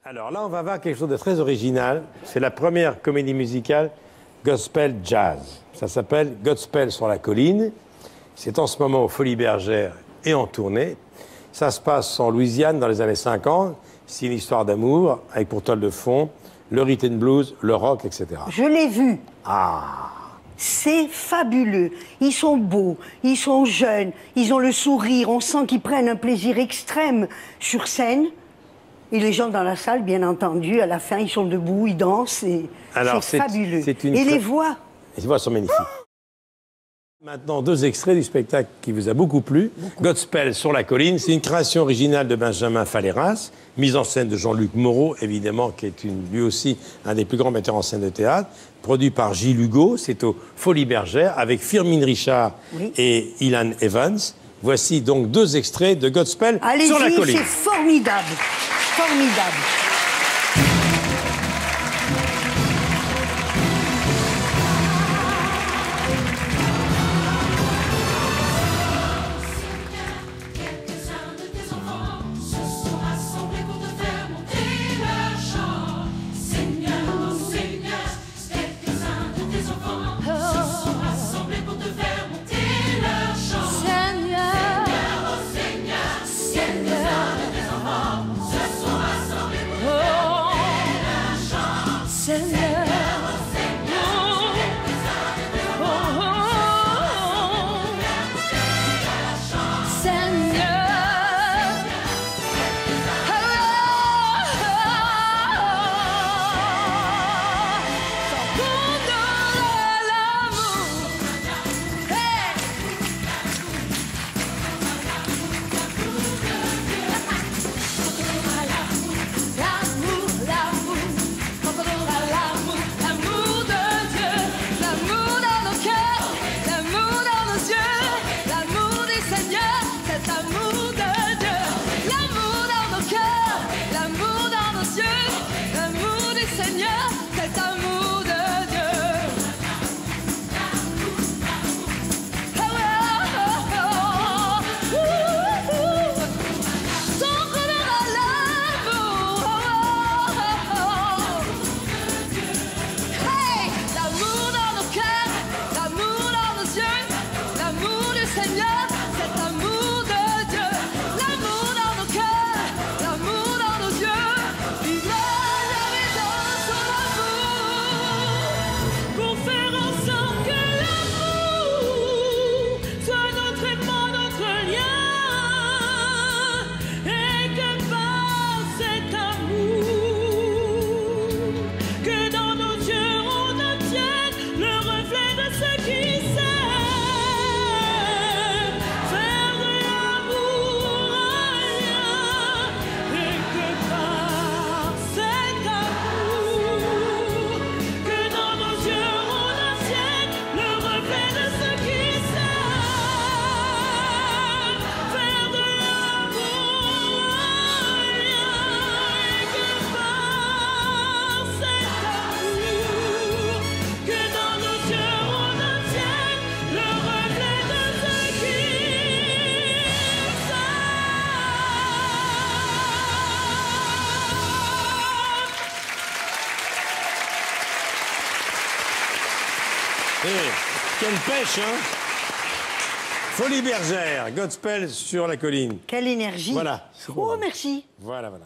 Alors là, on va voir quelque chose de très original. C'est la première comédie musicale gospel jazz. Ça s'appelle Godspell sur la colline. C'est en ce moment aux Folies Bergères et en tournée. Ça se passe en Louisiane dans les années 50. C'est une histoire d'amour avec pour toile de fond le rhythm and blues, le rock, etc. Je l'ai vu. Ah! C'est fabuleux. Ils sont beaux, ils sont jeunes, ils ont le sourire. On sent qu'ils prennent un plaisir extrême sur scène. Et les gens dans la salle, bien entendu, à la fin, ils sont debout, ils dansent. C'est fabuleux. Et les voix. Les voix sont magnifiques. Maintenant, deux extraits du spectacle qui vous a beaucoup plu. Godspell sur la colline, c'est une création originale de Benjamin Falleras, mise en scène de Jean-Luc Moreau, évidemment, qui est lui aussi un des plus grands metteurs en scène de théâtre, produit par Gilles Hugo, c'est aux Folies Bergères, avec Firmin Richard et Ilan Evans. Voici donc deux extraits de Godspell sur la colline. Allez-y, c'est formidable, formidable. Quelle pêche, hein? Folies Bergères, Godspell sur la colline. Quelle énergie. Voilà. Oh, merci. Voilà, voilà.